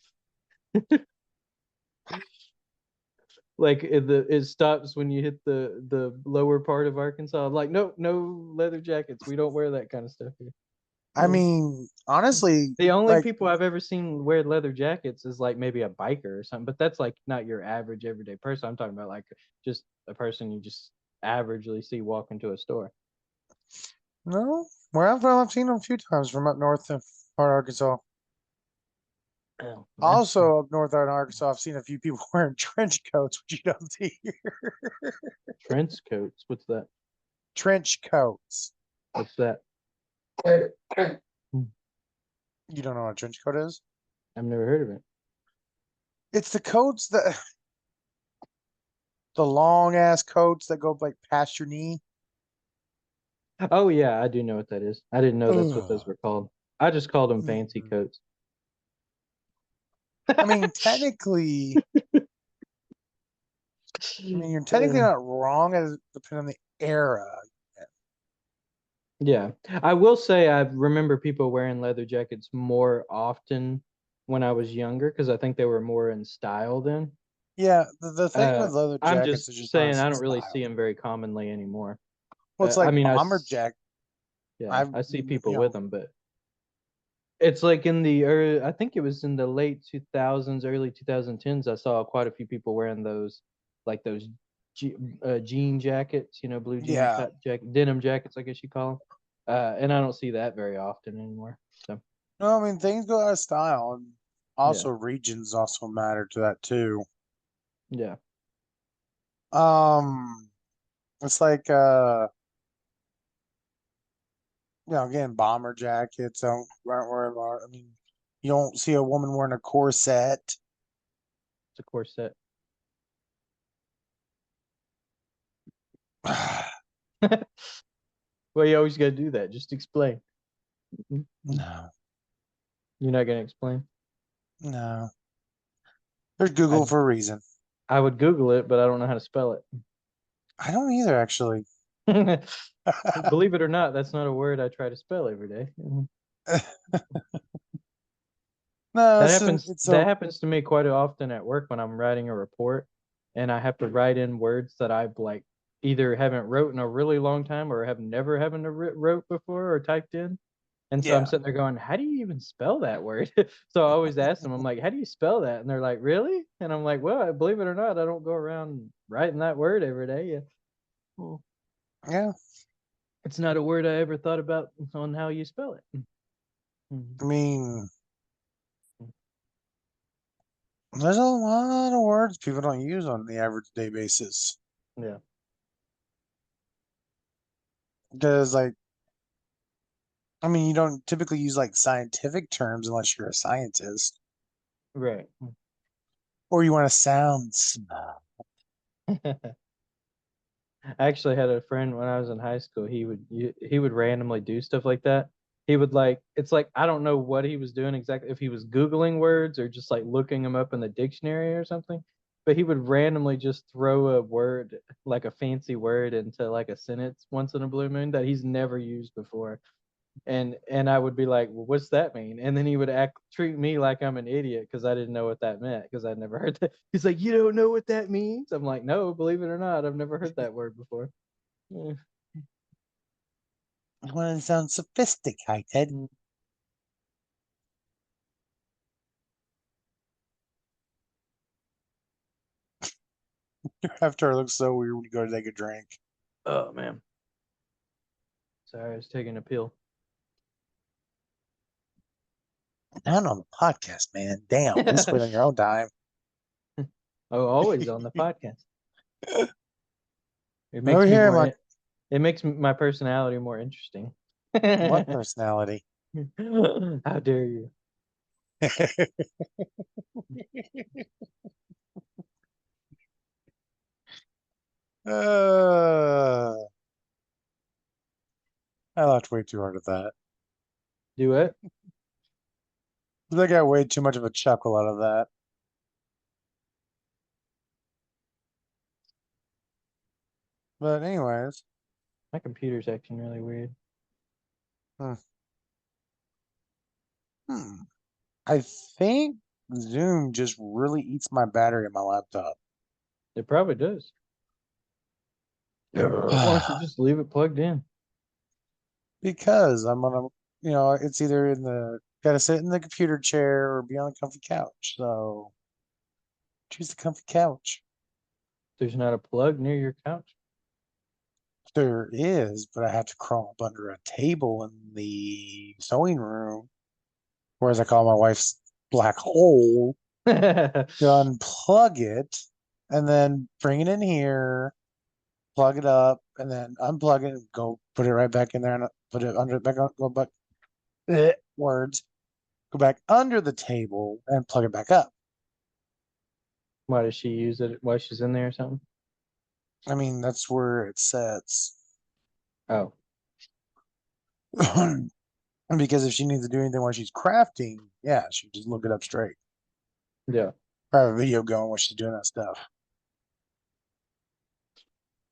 Like it stops when you hit the lower part of Arkansas. Like no leather jackets. We don't wear that kind of stuff here. I Yeah. mean, honestly, The only like, people I've ever seen wear leather jackets is like maybe a biker or something, but that's like not your average everyday person. I'm talking about like just a person you just averagely see walk into a store. no, where I'm from, I've seen them a few times from up north of part of Arkansas. Oh, yeah. Also, up north in Arkansas, I've seen a few people wearing trench coats, which you don't see here. Trench coats. What's that? Trench coats. What's that? You don't know what a trench coat is? I've never heard of it. It's the coats that the long ass coats that go like past your knee. Oh yeah, I do know what that is. I didn't know that's what Ugh. those were called. I just called them fancy Mm. coats. I mean, technically, you're technically not wrong as depending on the era. Yeah, I will say I remember people wearing leather jackets more often when I was younger because I think they were more in style then. Yeah, the thing with leather I'm jackets just is just not saying as I don't really see style. them very commonly anymore. Well, it's I like mean, bomber jack. yeah, I've I see you people with know, them, but it's like in the early, I think it was in the late 2000s, early 2010s. I saw quite a few people wearing those, like those jean jackets, blue jean yeah. type jacket, denim jackets, I guess you call them. And I don't see that very often anymore. So No, I mean things go out of style, and yeah, also regions also matter to that too. yeah. Um, it's like again, bomber jackets aren't wearing. I mean, you don't see a woman wearing a corset. It's a corset. Well, you always got to do that. Just explain. You're No, not gonna explain. no. There's I Google for a reason. I would Google it, but I don't know how to spell I don't either, actually. it. Believe it or not, that's not a word I try to spell every day. No, No, That it's just, happens. it's That so happens to me quite often at work when I'm writing a report, and I have to write in words that I've like either haven't wrote in a really long time or have never haven't wrote before or typed in. And so I'm yeah. sitting there going, "How do you even spell that word?" So I always ask them, I'm like, "How do you spell that?" And they're like, "Really?" And I'm like, "Well, believe it or not, I don't go around writing that word every day. Yeah. Well, Yeah. it's not a word I ever thought about on how you spell it." I mean, there's a lot of words people don't use on the average day basis. Yeah. Because, like, I mean, you don't typically use like scientific terms unless you're a scientist Right. or you want to sound smart. I actually had a friend when I was in high school. He would randomly do stuff like that. He would like it's like I don't know what he was doing exactly, if he was googling words or just like looking them up in the dictionary or something. But he would randomly just throw a word, like a fancy word, into like a sentence once in a blue moon that he's never used before. And I would be like, well, what's that mean? And then he would treat me like I'm an idiot because I didn't know what that meant because I'd never heard that. He's like, you don't know what that means? I'm like, no, believe it or not, I've never heard that word before. Yeah. I want to sound sophisticated. After it looks so weird when you go to take a drink. Oh man, sorry, I was taking a pill. Not on the podcast, man. Damn. At least wait on your own time. Oh, always on the podcast. It Over makes me here, more. my It makes my personality more interesting. what How personality? dare you? uh, I laughed way too hard at that. Do it. I got way too much of a chuckle out of that. But anyways, My computer's acting really weird. hmm. I think Zoom just really eats my battery in my laptop. It probably does. Why don't you just leave it plugged in? Because I'm gonna, it's either gotta sit in the computer chair or be on the comfy couch. So choose the comfy couch. There's not a plug near your couch. There is, but I have to crawl up under a table in the sewing room, or as I call my wife's black hole, to unplug it and then bring it in here, plug it up, and then unplug it and go put it right back in there and put it under back on, go back words, go back under the table and plug it back up. Why does she use it while she's in there or something? I mean, that's where it sets. Oh, Because if she needs to do anything while she's crafting, yeah, she just look it up straight. yeah. Or have a video going while she's doing that stuff.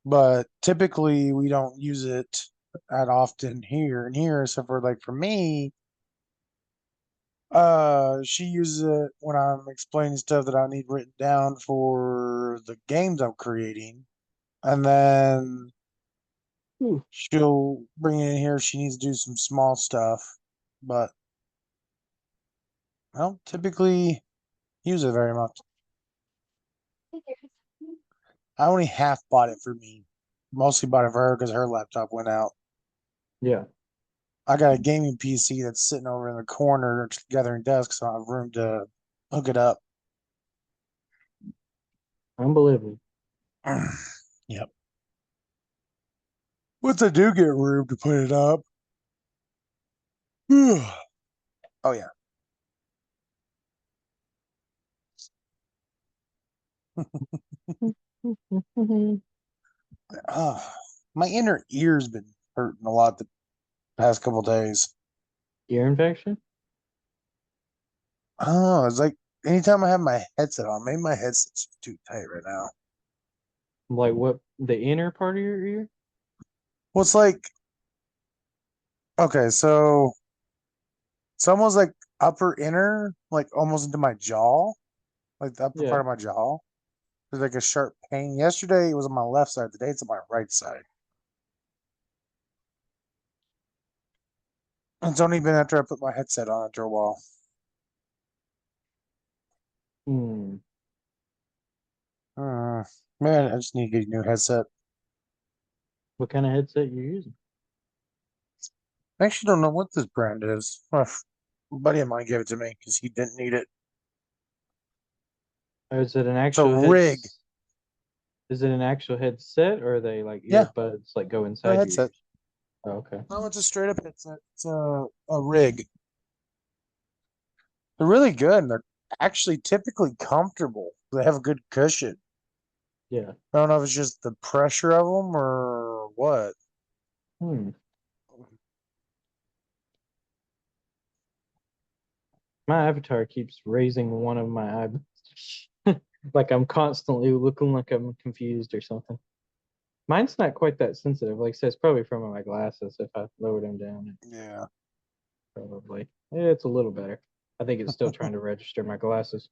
But typically we don't use it that often here and here, except for like for me, she uses it when I'm explaining stuff that I need written down for the games I'm creating. And then Ooh. she'll bring it in here if she needs to do some small stuff. But I don't typically use it very much. I only half bought it for me. Mostly bought it for her because her laptop went out. Yeah. I got a gaming PC that's sitting over in the corner gathering desks, so I have room to hook it up. Unbelievable. Yep. Once I do get room to put it up. Oh yeah. My inner ear's been hurting a lot the past couple days. Ear infection? Oh, it's like anytime I have my headset on, maybe my headset's too tight right now. Like what? The inner part of your ear? Well, it's like okay, so it's almost like upper inner, like almost into my jaw, like the upper Yeah. part of my jaw. There's like a sharp pain. Yesterday it was on my left side. Today it's on my right side. It's only been after I put my headset on after a while. Hmm. Uh, Man, I just need to get a new headset. What kind of headset you using? I actually don't know what this brand is. A buddy of mine gave it to me because he didn't need it. Or is it an It's a actual rig. Is it an actual headset, or are they like Yeah, earbuds like go a inside your headset. ears? Oh, okay. No, it's a straight up headset. It's a rig. They're really good and they're actually typically comfortable. They have a good cushion. Yeah. I don't know if it's just the pressure of them or what. Hmm. My avatar keeps raising one of my eyebrows. Like I'm constantly looking like I'm confused or something. Mine's not quite that sensitive. Like I said, it's probably from my glasses. If I lower them down, it Yeah. probably. Yeah, it's a little better. I think it's still trying to register my glasses.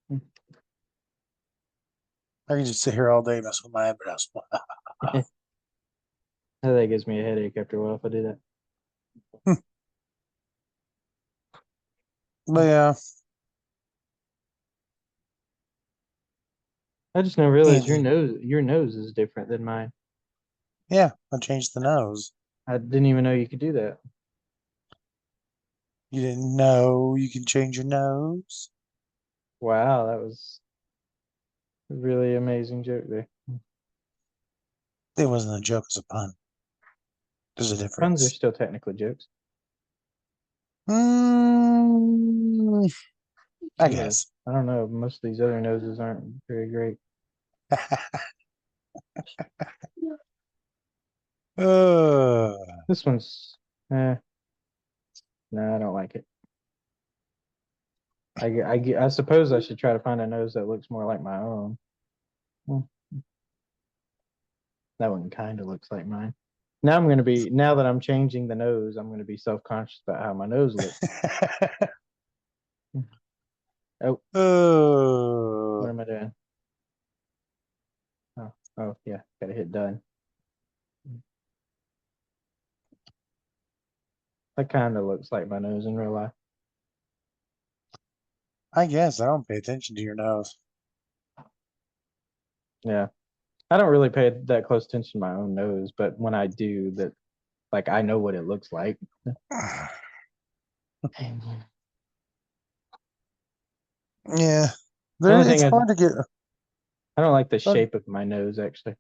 Hmm. I can just sit here all day messing with my eyebrows. That gives me a headache after a while if I do that. But yeah, I just now realized Andy. your nose is different than mine. Yeah, I changed the nose. I didn't even know you could do that. You didn't know you can change your nose? Wow, that was a really amazing joke there. It wasn't a joke, it's a pun. There's a Puns are difference. still technically jokes. Mm, I Yeah, guess. I don't know. Most of these other noses aren't very great. uh, This one's, eh, no, I don't like it. I suppose I should try to find a nose that looks more like my own. Hmm, that one kind of looks like mine. Now that I'm changing the nose, I'm going to be self-conscious about how my nose looks. Oh, what uh, am I doing? Oh, yeah, gotta hit done. That kind of looks like my nose in real life. I guess I don't pay attention to your nose. Yeah. I don't really pay that close attention to my own nose, but when I do, that like I know what it looks like. The Yeah, only it's thing hard to get. I don't like the Hard, shape of my nose actually.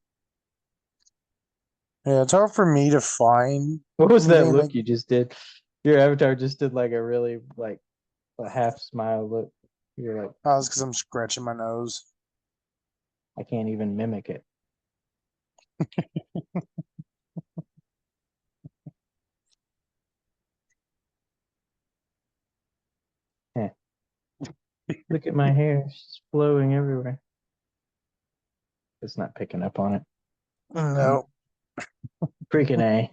yeah, it's hard for me to find What was that anything look like. you just did? Your avatar just did like a really like a half smile look. You're like, Oh, it's because I'm scratching my nose. I can't even mimic it. Heh. Look at my hair, it's just flowing everywhere. It's not picking up on it. No, Freaking A.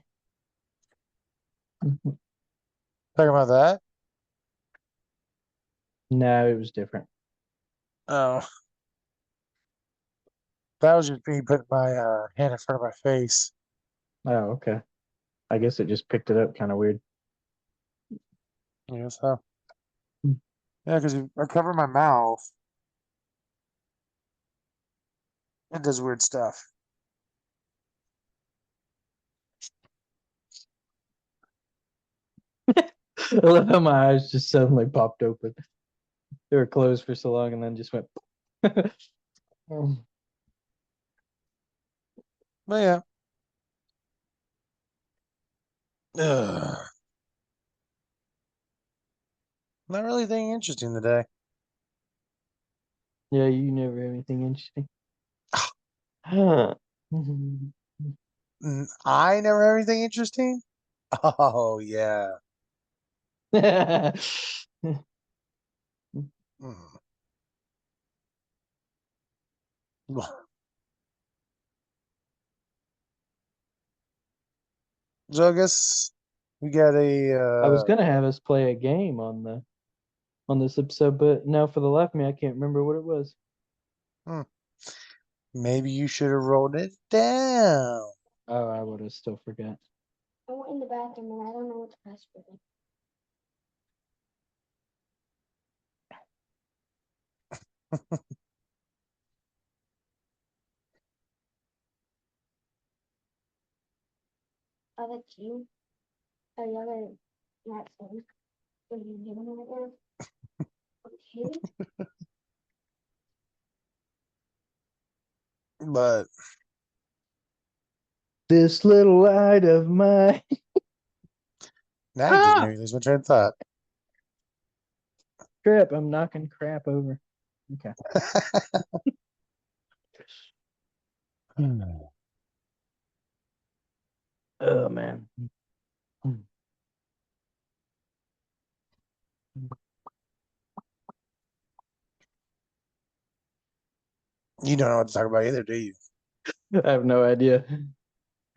talking about that. No, it was different. Oh, that was just me putting my hand in front of my face. Oh, okay. I guess it just picked it up kind of weird. Yeah, so yeah, because I cover my mouth. It does weird stuff. I love how my eyes just suddenly popped open. They were closed for so long and then just went. Um, But yeah, ugh, not really anything interesting today. yeah, you never have anything interesting. Huh. I never have anything interesting. Oh yeah. Mm. So I guess We got I was gonna have us play a game on this episode, but now for the life of me, I can't remember what it was. maybe you should have wrote it down. Oh, I would have still forgot. I went in the bathroom and I don't know what the password is. Oh, that's you. Oh, the other not saying. What are you doing right now? Okay. But This little light of mine. now you just Ah! made me lose my train of thought. Crap! I'm knocking crap over. Okay. Oh man. You don't know what to talk about either, do you? I have no idea.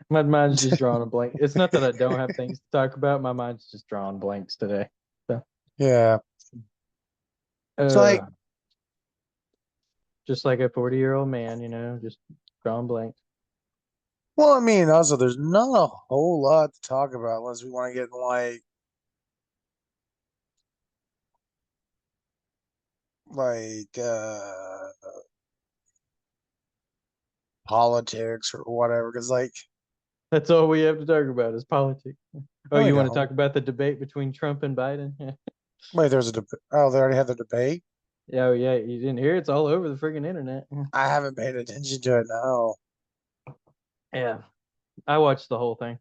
My mind's just drawing a blank. It's not that I don't have things to talk about. My mind's just drawing blanks today. So, Yeah. It's like, just like a 40-year-old man, just drawing blanks. well, I mean, also, there's not a whole lot to talk about unless we want to get in like politics or whatever. Because like, That's all we have to talk about is politics. Oh, no, we you want to don't. talk about the debate between Trump and Biden? Wait, there's a oh, they already had the debate. Yeah, oh, yeah, you didn't hear? It's all over the friggin' internet. I haven't paid attention to it now. Yeah, I watched the whole thing.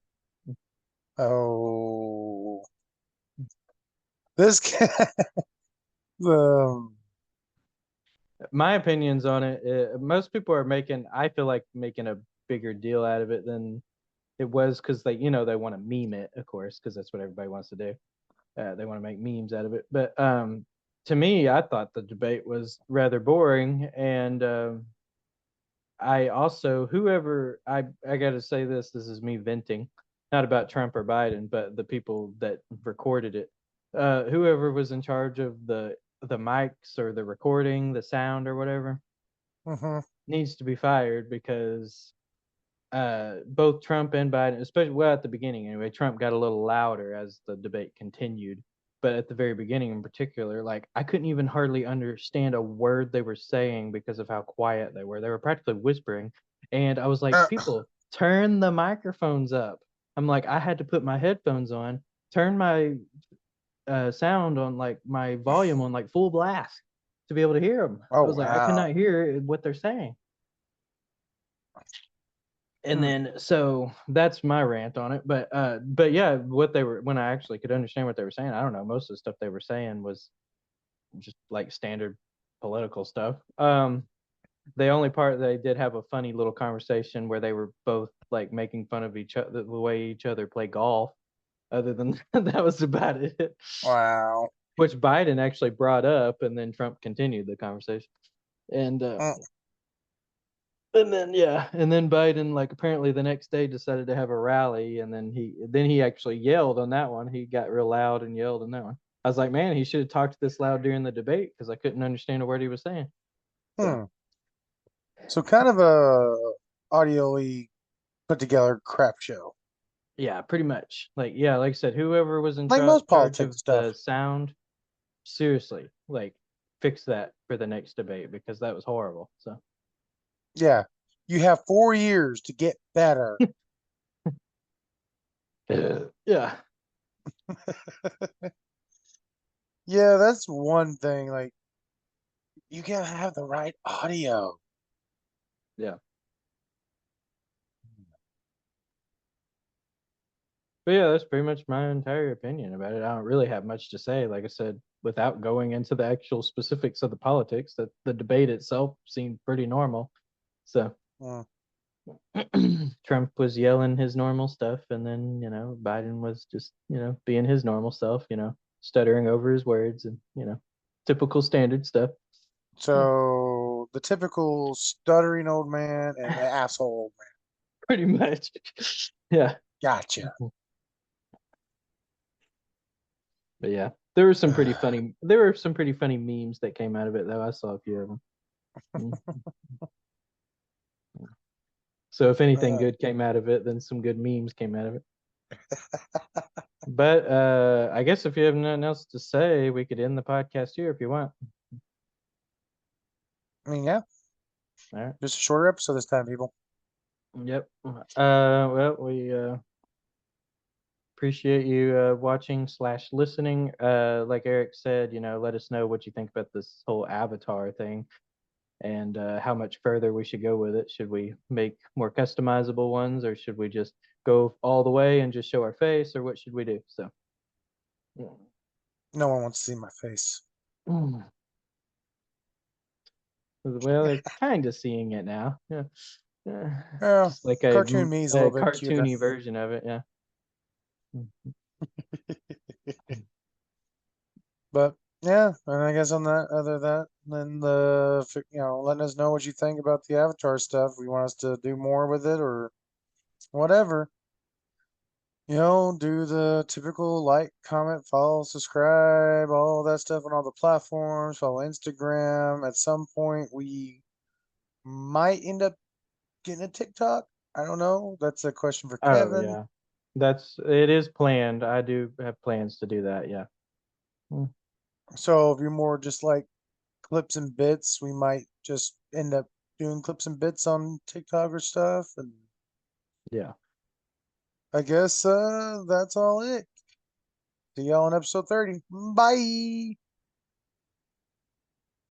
Oh, this guy. Um, My opinions on it, most people are I feel like making a bigger deal out of it than it was because they want to meme it, of course, because that's what everybody wants to do. They want to make memes out of it. But to me, I thought the debate was rather boring, and I also I got to say this is me venting, not about Trump or Biden, but the people that recorded it. Whoever was in charge of the mics or the recording, the sound or whatever, mhm. needs to be fired because both Trump and Biden, especially well at the beginning anyway, Trump got a little louder as the debate continued. But at the very beginning in particular, like I couldn't even hardly understand a word they were saying because of how quiet they were. They were practically whispering. And I was like, people, turn the microphones up. I'm like, I had to put my headphones on, turn my sound on, like my volume on like full blast to be able to hear them. Oh I was like, I could wow. not hear what they're saying. And Hmm. then so that's my rant on it. But yeah, what they were when I actually could understand what they were saying, I don't know, most of the stuff they were saying was just like standard political stuff. The only part they did have a funny little conversation where they were both like making fun of each other, the way each other play golf. Other than that was about it. Wow. Which Biden actually brought up, and then Trump continued the conversation. And and then yeah, and then Biden like apparently the next day decided to have a rally, and then he actually yelled on that one. He got real loud and yelled on that one. I was like, man, he should have talked this loud during the debate because I couldn't understand a word he was saying. So Hmm. So kind of a audio-y put together crap show. yeah, pretty much. Like yeah, like I said, whoever was in Like most charge politics of stuff. the sound, seriously, like fix that for the next debate because that was horrible. So Yeah. You have 4 years to get better. yeah, Yeah, that's one thing. Like you gotta have the right audio. yeah. But yeah, that's pretty much my entire opinion about it. I don't really have much to say. Like I said, without going into the actual specifics of the politics, that the debate itself seemed pretty normal. So Hmm. Trump was yelling his normal stuff, and then Biden was just being his normal self, stuttering over his words, and typical standard stuff. So the typical stuttering old man and the asshole old man. Pretty much, yeah. Gotcha. But yeah, there were some pretty funny. There were some pretty funny memes that came out of it, though. I saw a few of them. So if anything good came out of it, then some good memes came out of it. But I guess if you have nothing else to say, we could end the podcast here if you want. I mean, yeah, All right. just a shorter episode this time, people. Yep. Well, we appreciate you watching / listening. Like Eric said, let us know what you think about this whole avatar thing and how much further we should go with it. Should we make more customizable ones, or should we just go all the way and just show our face, or what should we do? So, No one wants to see my face. well, they're kind of seeing it now. Yeah. Yeah, Just like cartoon me is a little bit cuter. cartoony version of it. Yeah. But yeah, and I guess on that, other that, then letting us know what you think about the Avatar stuff. We want us to do more with it or whatever. Do the typical like, comment, follow, subscribe, all that stuff on all the platforms. Follow Instagram. At some point, we might end up getting a TikTok. I don't know. That's a question for Oh Kevin. yeah, it is planned. I do have plans to do that. Yeah. So if you're more just like clips and bits, we might just end up doing clips and bits on TikTok or stuff. And Yeah. I guess that's all it. See y'all in episode 30. Bye.